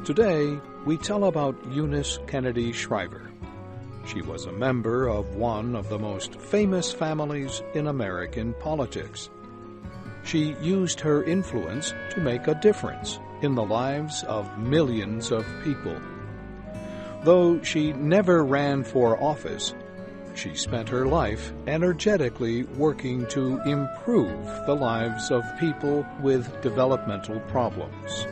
Today, we tell about Eunice Kennedy Shriver. She was a member of one of the most famous families in American politics. She used her influence to make a difference in the lives of millions of people. Though she never ran for office, she spent her life energetically working to improve the lives of people with developmental problems.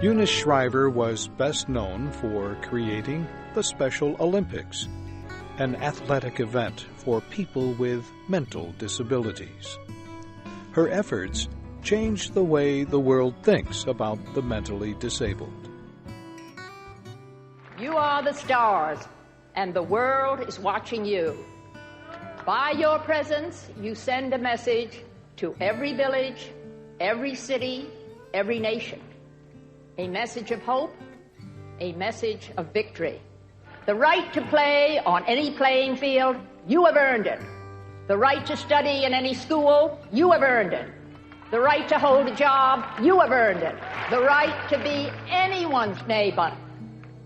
Eunice Shriver was best known for creating the Special Olympics, an athletic event for people with mental disabilities. Her efforts changed the way the world thinks about the mentally disabled. You are the stars, and the world is watching you. By your presence, you send a message to every village, every city, every nation. A message of hope, a message of victory. The right to play on any playing field, you have earned it. The right to study in any school, you have earned it. The right to hold a job, you have earned it. The right to be anyone's neighbor,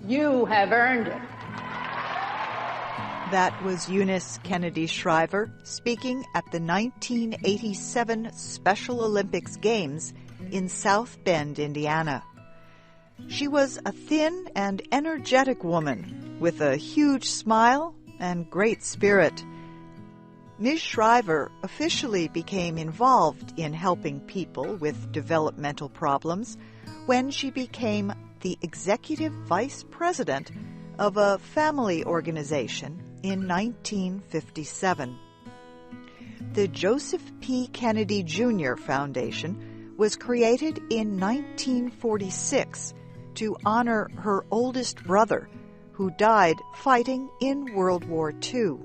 you have earned it. That was Eunice Kennedy Shriver speaking at the 1987 Special Olympics Games in South Bend, Indiana. She was a thin and energetic woman with a huge smile and great spirit. Ms. Shriver officially became involved in helping people with developmental problems when she became the executive vice president of a family organization in 1957. The Joseph P. Kennedy Jr. Foundation was created in 1946 to honor her oldest brother, who died fighting in World War II.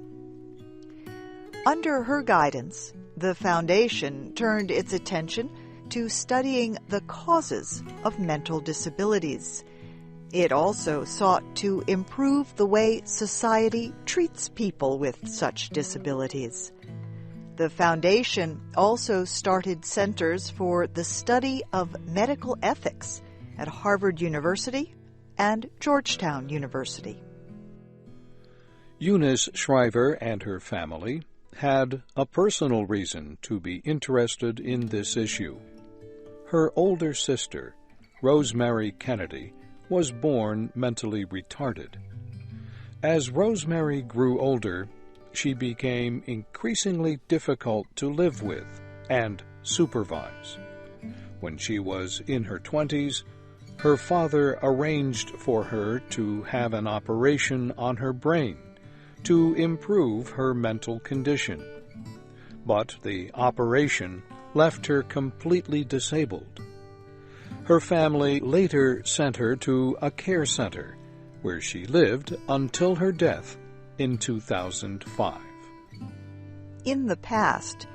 Under her guidance, the foundation turned its attention to studying the causes of mental disabilities. It also sought to improve the way society treats people with such disabilities. The foundation also started centers for the study of medical ethics at Harvard University and Georgetown University. Eunice Shriver and her family had a personal reason to be interested in this issue. Her older sister, Rosemary Kennedy, was born mentally retarded. As Rosemary grew older, she became increasingly difficult to live with and supervise. When she was in her 20s, her father arranged for her to have an operation on her brain to improve her mental condition. But the operation left her completely disabled. Her family later sent her to a care center, where she lived until her death in 2005. In the past,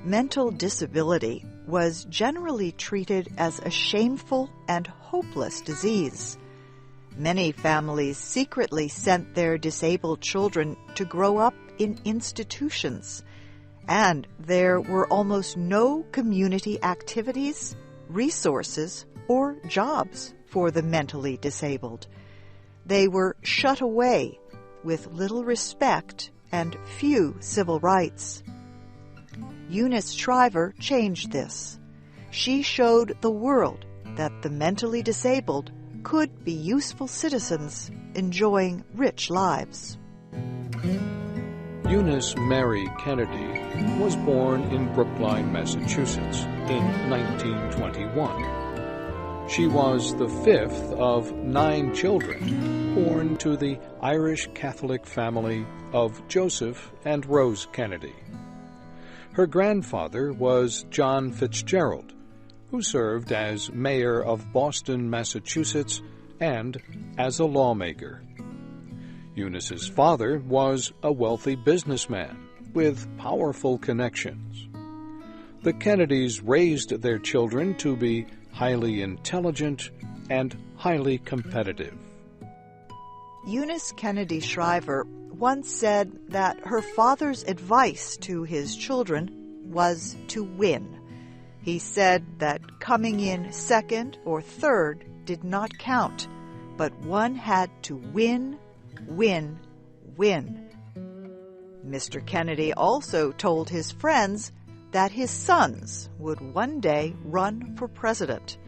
mental disability was generally treated as a shameful and hopeless disease. Many families secretly sent their disabled children to grow up in institutions, and there were almost no community activities, resources, or jobs for the mentally disabled. They were shut away with little respect and few civil rights. Eunice Shriver changed this. She showed the world that the mentally disabled could be useful citizens enjoying rich lives. Eunice Mary Kennedy was born in Brookline, Massachusetts in 1921. She was the fifth of 9 children born to the Irish Catholic family of Joseph and Rose Kennedy. Her grandfather was John Fitzgerald, who served as mayor of Boston, Massachusetts, and as a lawmaker. Eunice's father was a wealthy businessman with powerful connections. The Kennedys raised their children to be highly intelligent and highly competitive. Eunice Kennedy Shriver once said that her father's advice to his children was to win. He said that coming in second or third did not count, but one had to win, win, win. Mr. Kennedy also told his friends that his sons would one day run for president.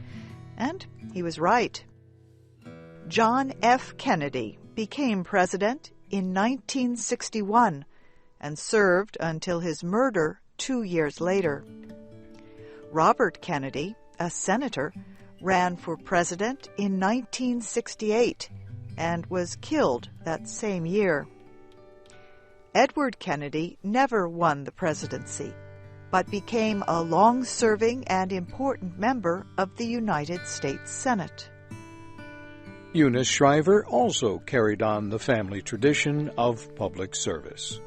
And he was right. John F. Kennedy became president in 1961 and served until his murder 2 years later. Robert Kennedy, a senator, ran for president in 1968 and was killed that same year. Edward Kennedy never won the presidency, but became a long-serving and important member of the United States Senate. Eunice Shriver also carried on the family tradition of public service.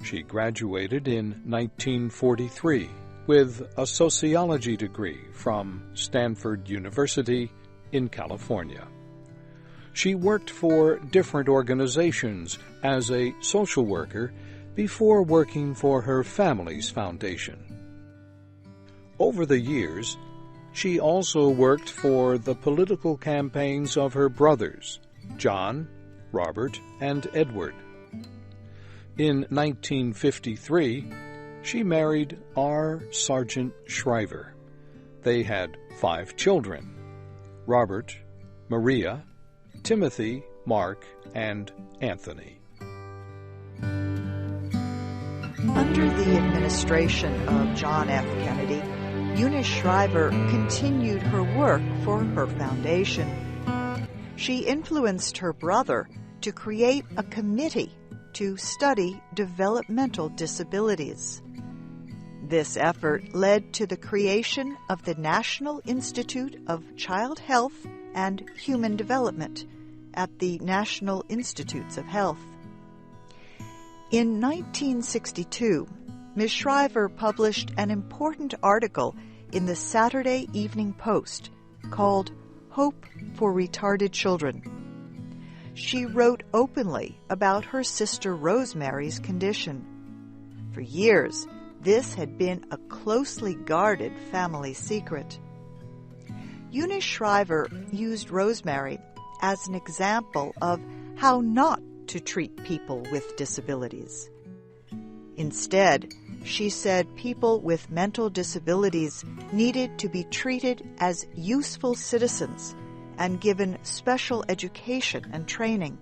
She graduated in 1943 with a sociology degree from Stanford University in California. She worked for different organizations as a social worker before working for her family's foundation. Over the years, she also worked for the political campaigns of her brothers, John, Robert, and Edward. In 1953, she married R. Sergeant Shriver. They had 5 children: Robert, Maria, Timothy, Mark, and Anthony. Under the administration of John F. Kennedy, Eunice Shriver continued her work for her foundation. She influenced her brother to create a committee to study developmental disabilities. This effort led to the creation of the National Institute of Child Health and Human Development at the National Institutes of Health. In 1962, Ms. Shriver published an important article in the Saturday Evening Post called Hope for Retarded Children. She wrote openly about her sister Rosemary's condition. For years, this had been a closely guarded family secret. Eunice Shriver used Rosemary as an example of how not to treat people with disabilities. Instead, she said people with mental disabilities needed to be treated as useful citizens and given special education and training.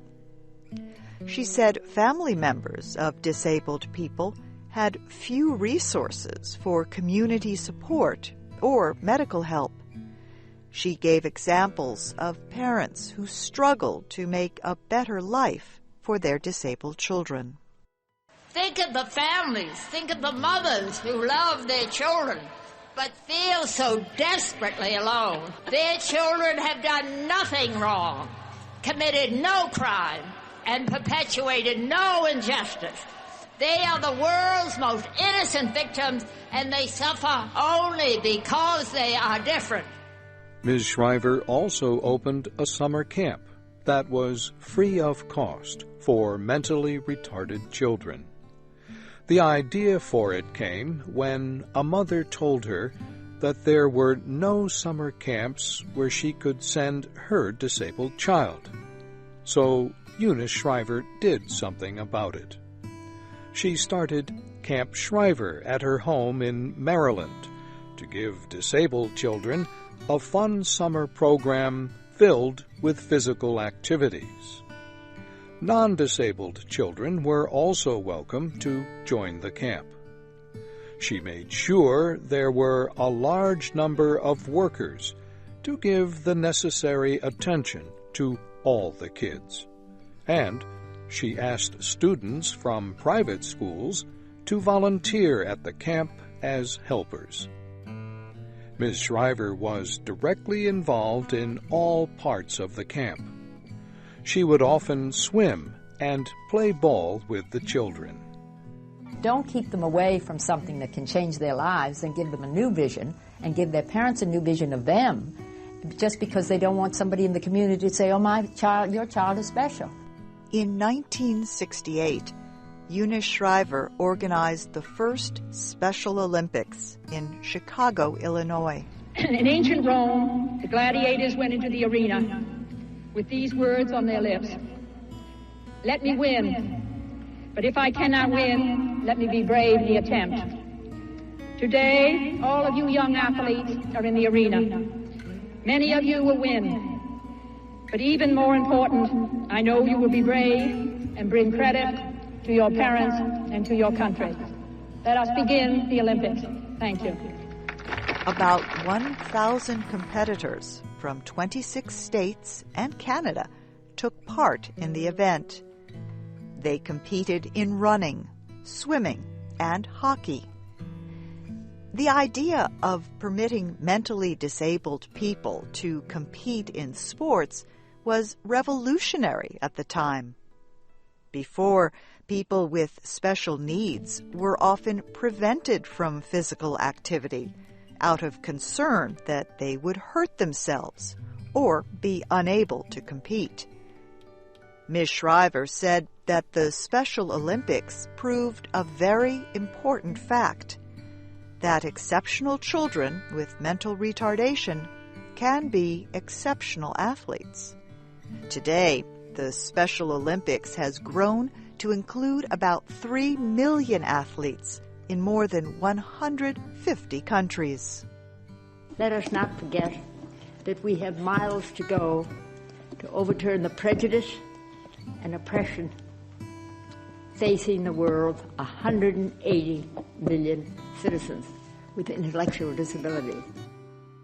She said family members of disabled people had few resources for community support or medical help. She gave examples of parents who struggled to make a better life for their disabled children. Think of the families, think of the mothers who love their children, but feel so desperately alone. Their children have done nothing wrong, committed no crime, and perpetuated no injustice. They are the world's most innocent victims, and they suffer only because they are different. Ms. Shriver also opened a summer camp that was free of cost for mentally retarded children. The idea for it came when a mother told her that there were no summer camps where she could send her disabled child. So Eunice Shriver did something about it. She started Camp Shriver at her home in Maryland to give disabled children a fun summer program filled with physical activities. Non-disabled children were also welcome to join the camp. She made sure there were a large number of workers to give the necessary attention to all the kids. And she asked students from private schools to volunteer at the camp as helpers. Ms. Shriver was directly involved in all parts of the camp. She would often swim and play ball with the children. Don't keep them away from something that can change their lives, and give them a new vision and give their parents a new vision of them just because they don't want somebody in the community to say, oh, my child, your child is special. In 1968, Eunice Shriver organized the first Special Olympics in Chicago, Illinois. In ancient Rome, the gladiators went into the arena with these words on their lips: "Let me win, but if I cannot win, let me be brave in the attempt." Today, all of you young athletes are in the arena. Many of you will win. But even more important, I know you will be brave and bring credit to your parents and to your country. Let us begin the Olympics. Thank you. About 1,000 competitors from 26 states and Canada took part in the event. They competed in running, swimming, and hockey. The idea of permitting mentally disabled people to compete in sports was revolutionary at the time. Before, people with special needs were often prevented from physical activity out of concern that they would hurt themselves or be unable to compete. Ms. Shriver said that the Special Olympics proved a very important fact, that exceptional children with mental retardation can be exceptional athletes. Today, the Special Olympics has grown to include about 3 million athletes in more than 150 countries. Let us not forget that we have miles to go to overturn the prejudice and oppression facing the world's 180 million citizens with intellectual disabilities.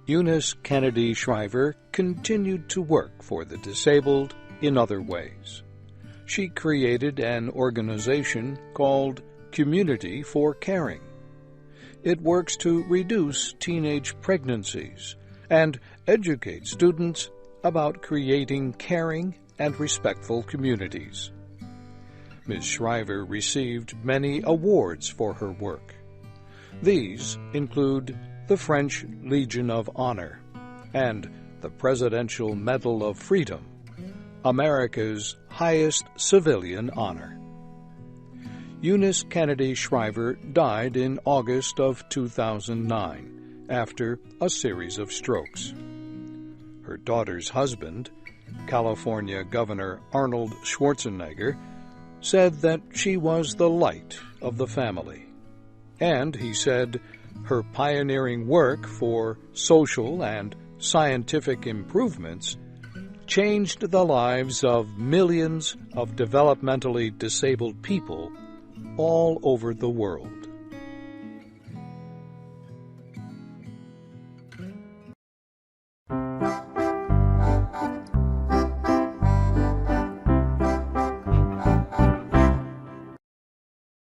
Eunice Kennedy Shriver continued to work for the disabled in other ways. She created an organization called Community for Caring. It works to reduce teenage pregnancies and educate students about creating caring and respectful communities. Ms. Shriver received many awards for her work. These include the French Legion of Honor and the Presidential Medal of Freedom, America's highest civilian honor. Eunice Kennedy Shriver died in August of 2009 after a series of strokes. Her daughter's husband, California Governor Arnold Schwarzenegger, said that she was the light of the family. And he said her pioneering work for social and scientific improvements changed the lives of millions of developmentally disabled people all over the world.